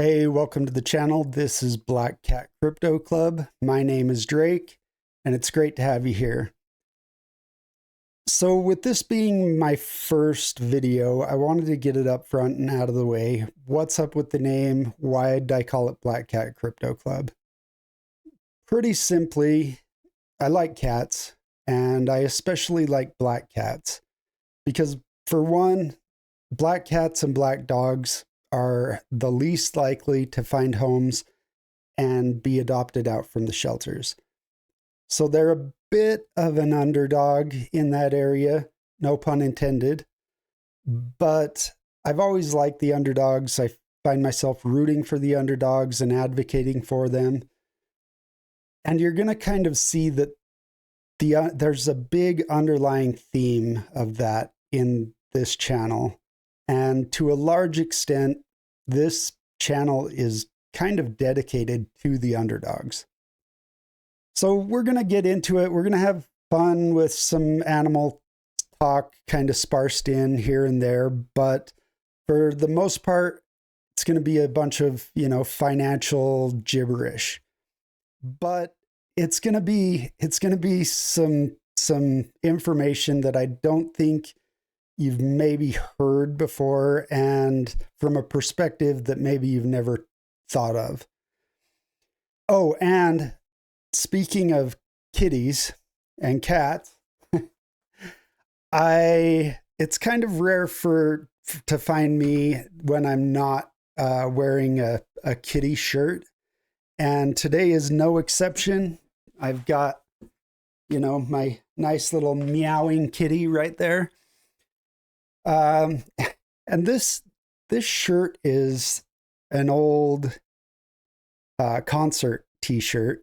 Hey, welcome to the channel. This is Black Cat Crypto Club. My name is Drake, and it's great to have you here. So with this being my first video, I wanted to get it up front and out of the way. What's up with the name? Why did I call it Black Cat Crypto Club? Pretty simply, I like cats, and I especially like black cats, because for one, black cats and black dogs are the least likely to find homes and be adopted out from the shelters. So they're a bit of an underdog in that area, no pun intended. But I've always liked the underdogs. I find myself rooting for the underdogs and advocating for them. And you're going to kind of see that there's a big underlying theme of that in this channel. And to a large extent, this channel is kind of dedicated to the underdogs. So we're going to get into it. We're going to have fun with some animal talk kind of sparsed in here and there. But for the most part, it's going to be a bunch of, financial gibberish. But it's going to be some information that I don't think you've maybe heard before, and from a perspective that maybe you've never thought of. Oh, and speaking of kitties and cats, it's kind of rare to find me when I'm not wearing a kitty shirt, and today is no exception. I've got, my nice little meowing kitty right there. And this shirt is an old concert t-shirt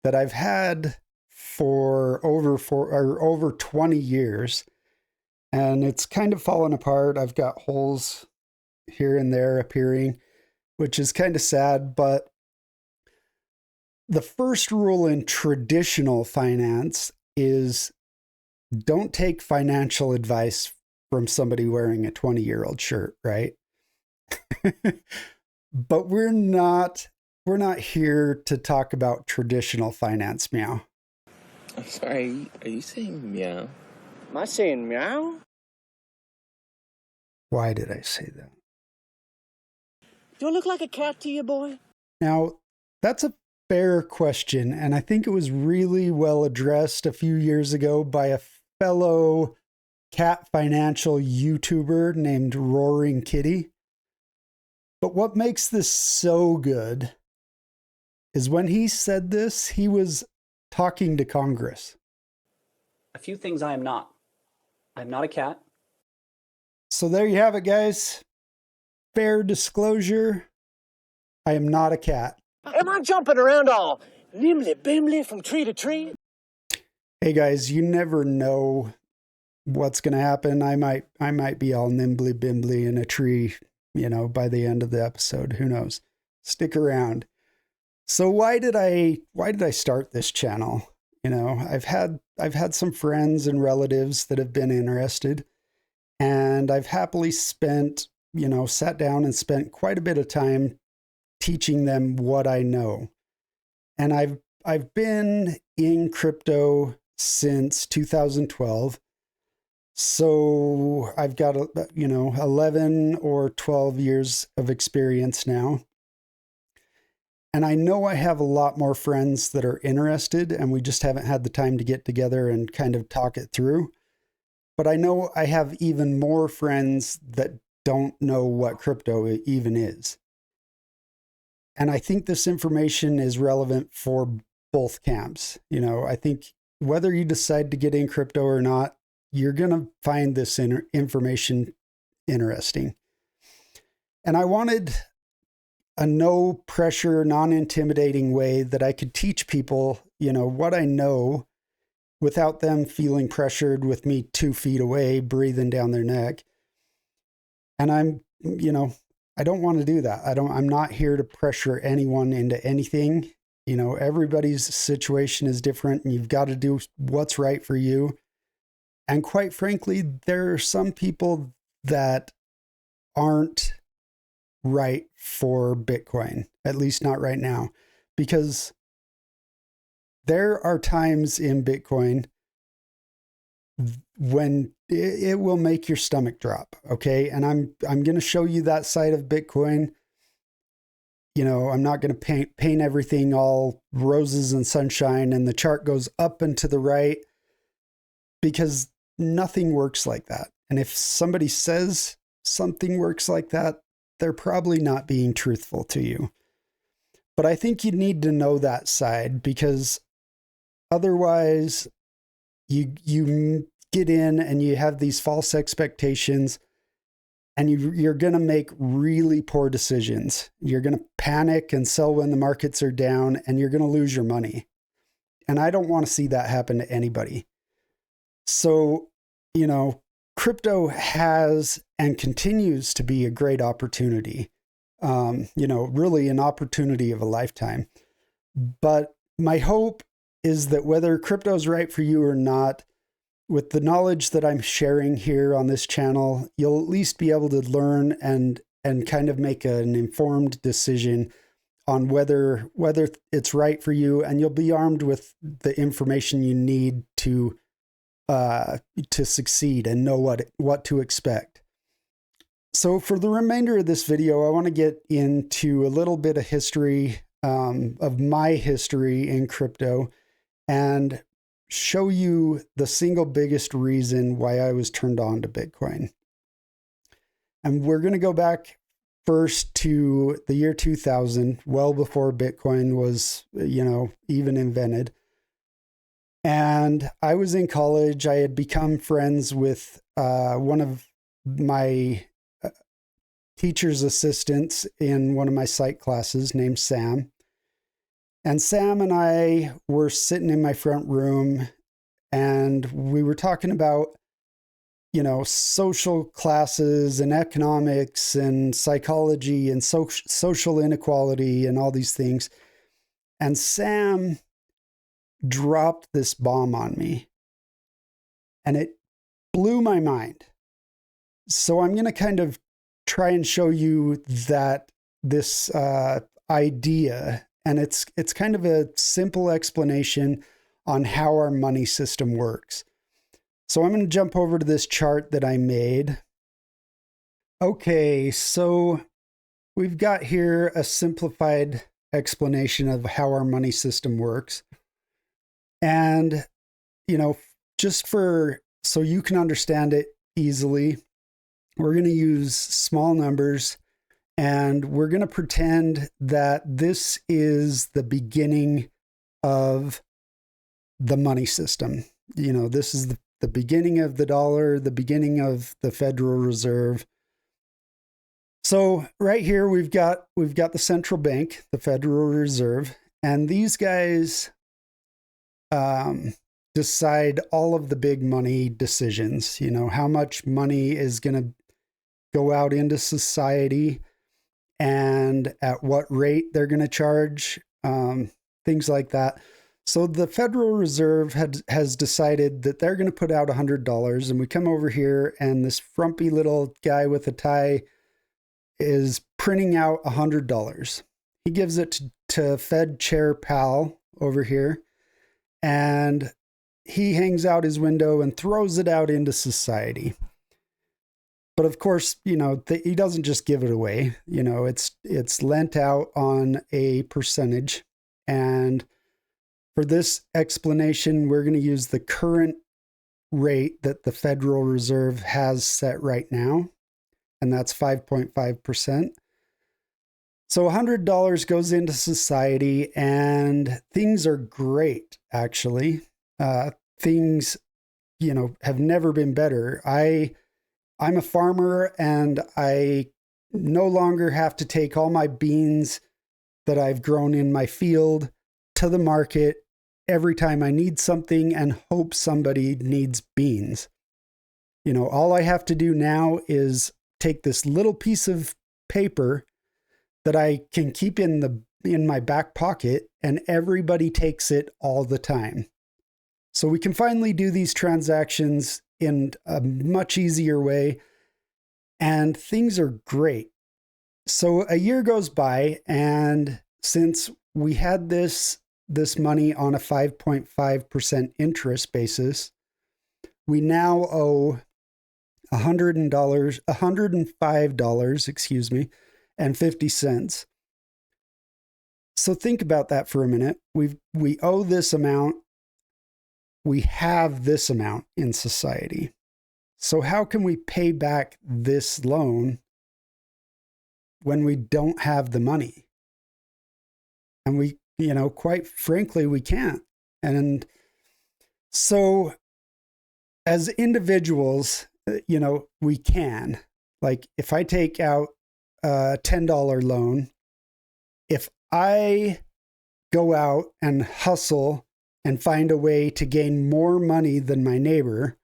that I've had for over 20 years, and it's kind of fallen apart. I've got holes here and there appearing, which is kind of sad. But the first rule in traditional finance is don't take financial advice from somebody wearing a 20-year-old shirt, right? But we're not here to talk about traditional finance, Meow. I'm sorry, are you saying meow? Am I saying meow? Why did I say that? Do I look like a cat to you, boy? Now, that's a fair question, and I think it was really well addressed a few years ago by a fellow cat financial YouTuber named Roaring Kitty. But what makes this so good is when he said this, he was talking to Congress. A few things I am not. I'm not a cat. So there you have it, guys. Fair disclosure, I am not a cat. Am I jumping around all nimbly-bimbly from tree to tree? Hey guys, you never know what's going to happen. I might be all nimbly bimbly in a tree, by the end of the episode. Who knows? Stick around. So why did I start this channel? I've had some friends and relatives that have been interested, and I've happily sat down and spent quite a bit of time teaching them what I know. And I've been in crypto since 2012. So I've got, 11 or 12 years of experience now. And I know I have a lot more friends that are interested, and we just haven't had the time to get together and kind of talk it through. But I know I have even more friends that don't know what crypto even is. And I think this information is relevant for both camps. I think whether you decide to get in crypto or not, you're going to find this information interesting. And I wanted a no pressure, non-intimidating way that I could teach people, what I know without them feeling pressured with me 2 feet away, breathing down their neck. And I don't want to do that. I'm not here to pressure anyone into anything. Everybody's situation is different, and you've got to do what's right for you. And quite frankly, there are some people that aren't right for Bitcoin, at least not right now, because there are times in Bitcoin when it will make your stomach drop. Okay. And I'm going to show you that side of Bitcoin. You know, I'm not going to paint everything all roses and sunshine and the chart goes up and to the right, because nothing works like that. And if somebody says something works like that, they're probably not being truthful to you. But I think you need to know that side, because otherwise you get in and you have these false expectations, and you're going to make really poor decisions. You're going to panic and sell when the markets are down, and you're going to lose your money. And I don't want to see that happen to anybody. So, you know, crypto has and continues to be a great opportunity. You know, really an opportunity of a lifetime. But my hope is that whether crypto is right for you or not, with the knowledge that I'm sharing here on this channel, you'll at least be able to learn and kind of make an informed decision on whether it's right for you, and you'll be armed with the information you need to succeed and know what to expect. So for the remainder of this video, I want to get into a little bit of history, of my history in crypto, and show you the single biggest reason why I was turned on to Bitcoin. And we're going to go back first to the year 2000, well before Bitcoin was, you know, even invented. And I was in college. I had become friends with one of my teacher's assistants in one of my psych classes named Sam. And Sam and I were sitting in my front room, and we were talking about, you know, social classes and economics and psychology and social inequality and all these things. And Sam dropped this bomb on me, and it blew my mind. So I'm going to kind of try and show you that this idea, and it's kind of a simple explanation on how our money system works. So I'm going to jump over to this chart that I made. Okay, so we've got here a simplified explanation of how our money system works. And, you know, just so you can understand it easily, we're going to use small numbers, and we're going to pretend that this is the beginning of the money system. You know, this is the beginning of the dollar, the beginning of the Federal Reserve. So right here, we've got the central bank, the Federal Reserve, and these guys decide all of the big money decisions. You know, how much money is going to go out into society, and at what rate they're going to charge, things like that. So the Federal Reserve has decided that they're going to put out $100, and we come over here, and this frumpy little guy with a tie is printing out $100. He gives it to Fed Chair Powell over here, and he hangs out his window and throws it out into society. But of course, you know, he doesn't just give it away. You know, it's lent out on a percentage. And for this explanation, we're going to use the current rate that the Federal Reserve has set right now, and that's 5.5%. So $100 goes into society, and things are great, actually. Things, you know, have never been better. I'm a farmer, and I no longer have to take all my beans that I've grown in my field to the market every time I need something and hope somebody needs beans. You know, all I have to do now is take this little piece of paper that I can keep in my back pocket, and everybody takes it all the time. So we can finally do these transactions in a much easier way, and things are great. So a year goes by, and since we had this money on a 5.5% interest basis, we now owe $105, excuse me, and 50 cents. So think about that for a minute. We owe this amount. We have this amount in society. So how can we pay back this loan when we don't have the money? And we, quite frankly, we can't. And so as individuals, we can. Like if I take out a $10 loan, if I go out and hustle and find a way to gain more money than my neighbor,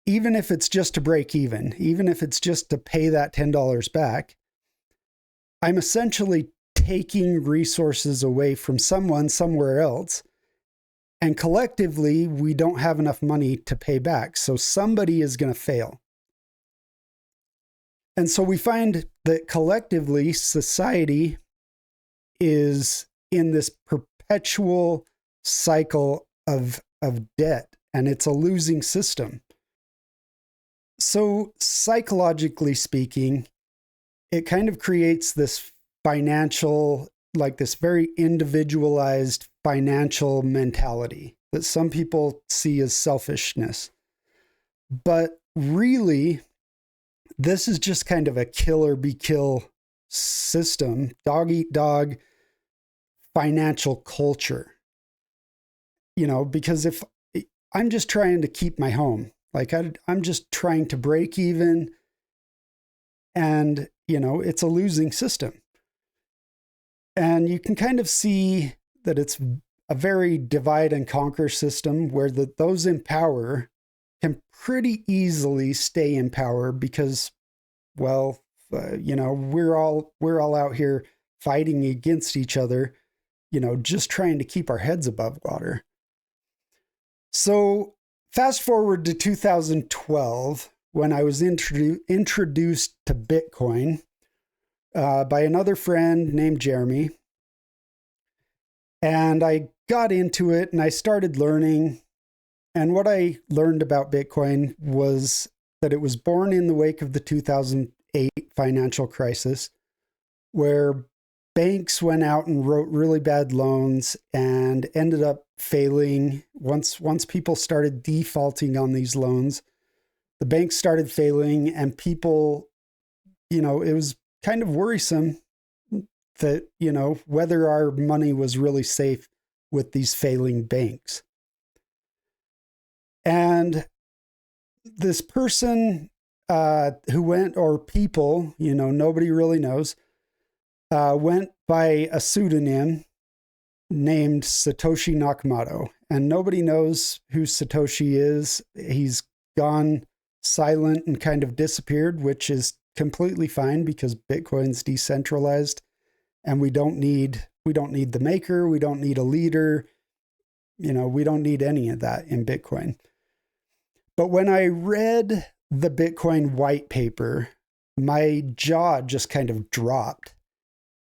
even if it's just to break even, even if it's just to pay that $10 back, I'm essentially taking resources away from someone somewhere else. And collectively, we don't have enough money to pay back. So somebody is going to fail. And so we find that collectively, society is in this perpetual cycle of debt, and it's a losing system. So psychologically speaking, it kind of creates this financial, like this very individualized financial mentality that some people see as selfishness. But really, this is just kind of a kill or be kill system, dog eat dog financial culture. Because if I'm just trying to keep my home, like I'm just trying to break even, and, it's a losing system. And you can kind of see that it's a very divide and conquer system where those in power can pretty easily stay in power because, we're all out here fighting against each other, just trying to keep our heads above water. So fast forward to 2012, when I was introduced to Bitcoin by another friend named Jeremy. And I got into it and I started learning. And what I learned about Bitcoin was that it was born in the wake of the 2008 financial crisis, where banks went out and wrote really bad loans and ended up failing. Once people started defaulting on these loans, the banks started failing, and people, it was kind of worrisome that, whether our money was really safe with these failing banks. And this person who went, or people, nobody really knows, went by a pseudonym named Satoshi Nakamoto. And nobody knows who Satoshi is. He's gone silent and kind of disappeared, which is completely fine because Bitcoin's decentralized and we don't need the maker. We don't need a leader. We don't need any of that in Bitcoin. But when I read the Bitcoin white paper, my jaw just kind of dropped.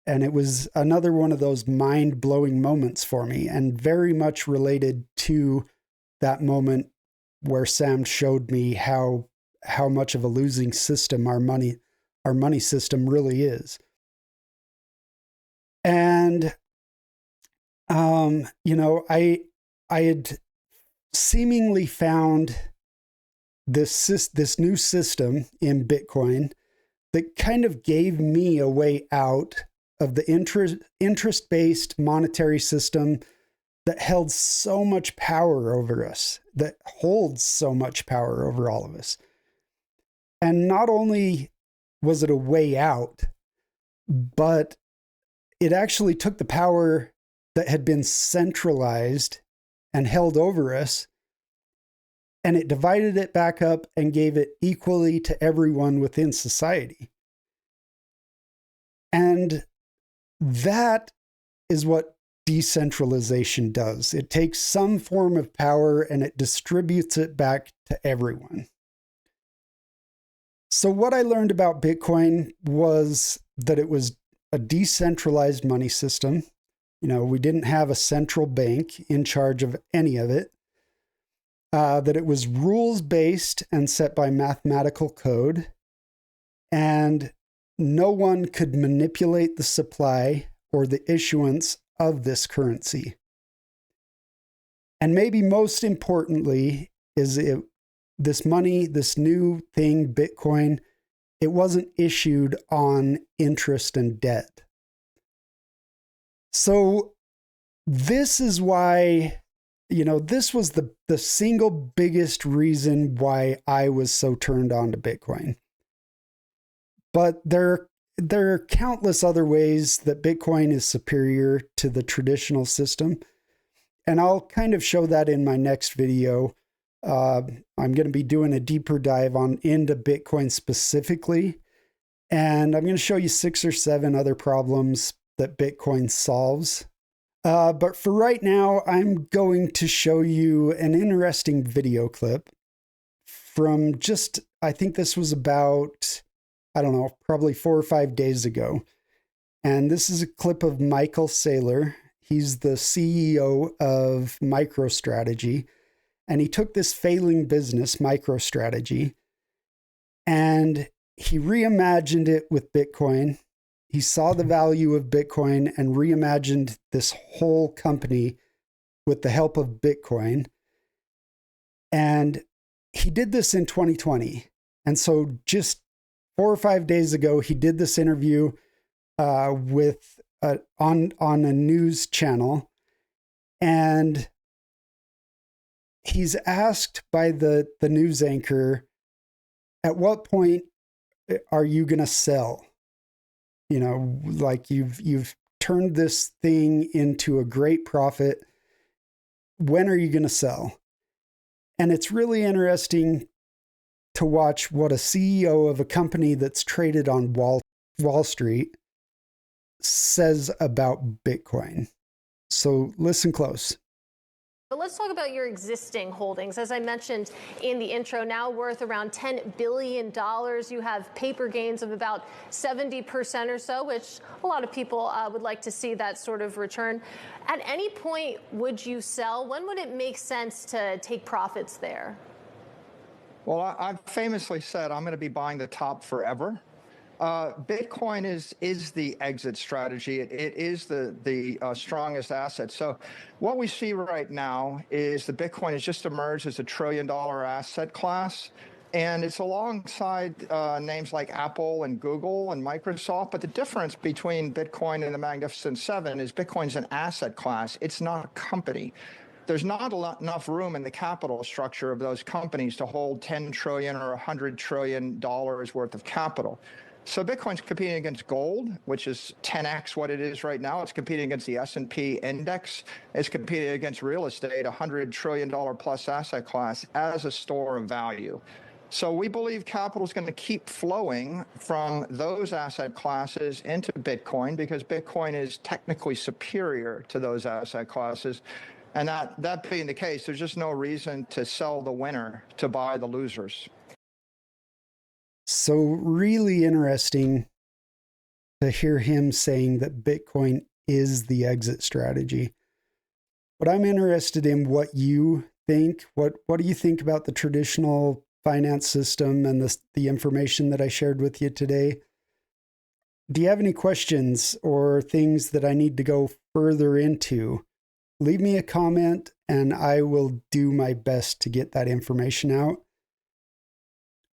And it was another one of those mind-blowing moments for me, and very much related to that moment where Sam showed me how much of a losing system our money system really is. And I had seemingly found this new system in Bitcoin that kind of gave me a way out of the interest-based monetary system that held so much power over us, that holds so much power over all of us. And not only was it a way out, but it actually took the power that had been centralized and held over us, and it divided it back up and gave it equally to everyone within society. And that is what decentralization does. It takes some form of power and it distributes it back to everyone. So what I learned about Bitcoin was that it was a decentralized money system. You know, we didn't have a central bank in charge of any of it. That it was rules-based and set by mathematical code. And no one could manipulate the supply or the issuance of this currency. And maybe most importantly is this money, this new thing, Bitcoin, it wasn't issued on interest and debt. So this is why, you know, this was the single biggest reason why I was so turned on to Bitcoin. But there are countless other ways that Bitcoin is superior to the traditional system. And I'll kind of show that in my next video. I'm going to be doing a deeper dive into Bitcoin specifically. And I'm going to show you 6 or 7 other problems that Bitcoin solves. But for right now, I'm going to show you an interesting video clip from just, I think this was about, I don't know, probably 4 or 5 days ago. And this is a clip of Michael Saylor. He's the CEO of MicroStrategy. And he took this failing business, MicroStrategy, and he reimagined it with Bitcoin. He saw the value of Bitcoin and reimagined this whole company with the help of Bitcoin. And he did this in 2020. And so just 4 or 5 days ago, he did this interview with on a news channel. And he's asked by the news anchor, at what point are you going to sell? You know, like you've turned this thing into a great profit. When are you going to sell? And it's really interesting to watch what a CEO of a company that's traded on Wall Street says about Bitcoin. So listen close. But let's talk about your existing holdings. As I mentioned in the intro, now worth around $10 billion. You have paper gains of about 70% or so, which a lot of people would like to see that sort of return. At any point, would you sell? When would it make sense to take profits there? Well, I've famously said I'm going to be buying the top forever. Bitcoin is the exit strategy. It is the strongest asset. So what we see right now is the Bitcoin has just emerged as a $1 trillion asset class. And it's alongside names like Apple and Google and Microsoft. But the difference between Bitcoin and the Magnificent Seven is Bitcoin's an asset class. It's not a company. There's not enough room in the capital structure of those companies to hold $10 trillion or $100 trillion worth of capital. So Bitcoin's competing against gold, which is 10x what it is right now. It's competing against the S&P index. It's competing against real estate, a $100 trillion plus asset class, as a store of value. So we believe capital is going to keep flowing from those asset classes into Bitcoin because Bitcoin is technically superior to those asset classes. And that being the case, there's just no reason to sell the winner to buy the losers. So really interesting to hear him saying that Bitcoin is the exit strategy. But I'm interested in what you think. What do you think about the traditional finance system and the information that I shared with you today? Do you have any questions or things that I need to go further into? Leave me a comment and I will do my best to get that information out.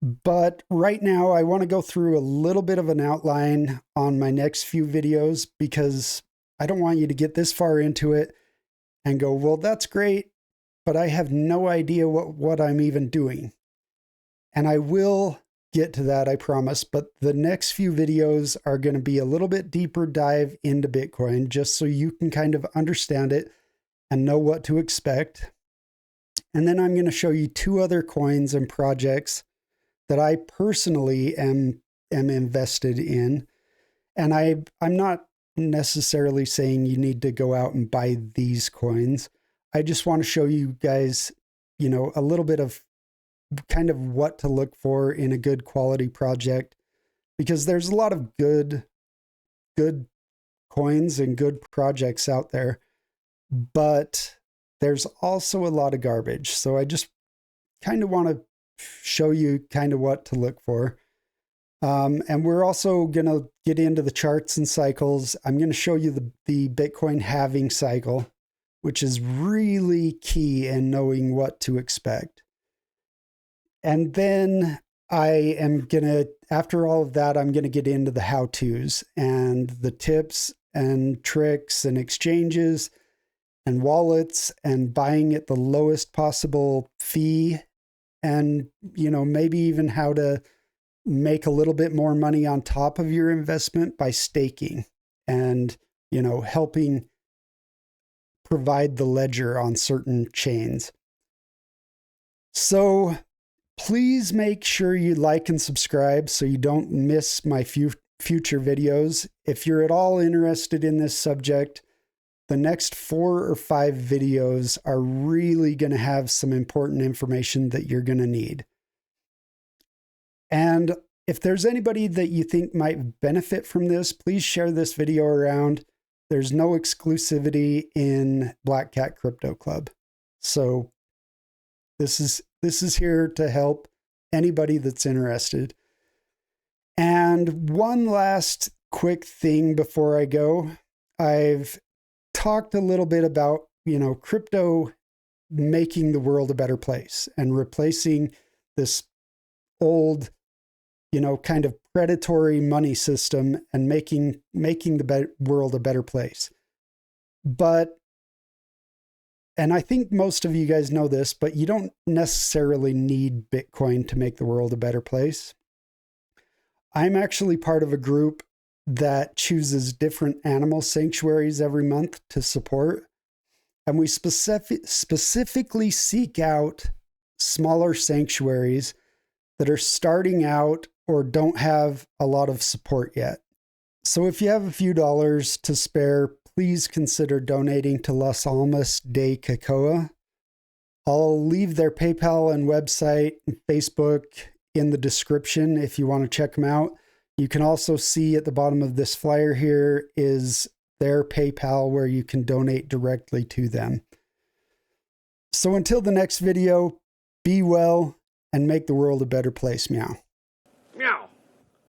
But right now, I want to go through a little bit of an outline on my next few videos because I don't want you to get this far into it and go, well, that's great, but I have no idea what I'm even doing. And I will get to that, I promise. But the next few videos are going to be a little bit deeper dive into Bitcoin, just so you can kind of understand it and know what to expect. And then I'm going to show you 2 other coins and projects that I personally am invested in. And I'm not necessarily saying you need to go out and buy these coins. I just want to show you guys, you know, a little bit of kind of what to look for in a good quality project, because there's a lot of good coins and good projects out there, but there's also a lot of garbage. So I just kind of want to show you kind of what to look for. And we're also going to get into the charts and cycles. I'm going to show you the Bitcoin halving cycle, which is really key in knowing what to expect. And then I am going to, after all of that, I'm going to get into the how-tos and the tips and tricks and exchanges and wallets and buying at the lowest possible fee, and, you know, maybe even how to make a little bit more money on top of your investment by staking and, you know, helping provide the ledger on certain chains. So please make sure you like and subscribe so you don't miss my future videos. If you're at all interested in this subject, the next 4 or 5 videos are really going to have some important information that you're going to need. And if there's anybody that you think might benefit from this, please share this video around. There's no exclusivity in Black Cat Crypto Club. So this is here to help anybody that's interested. And one last quick thing before I go. I've talked a little bit about, you know, crypto making the world a better place and replacing this old, you know, kind of predatory money system and making the world a better place. But, and I think most of you guys know this, but you don't necessarily need Bitcoin to make the world a better place. I'm actually part of a group that chooses different animal sanctuaries every month to support. And we specifically seek out smaller sanctuaries that are starting out or don't have a lot of support yet. So if you have a few dollars to spare, please consider donating to ALMAS. I'll leave their PayPal and website and Facebook in the description if you want to check them out. You can also see at the bottom of this flyer here is their PayPal where you can donate directly to them. So until the next video, be well and make the world a better place, Meow.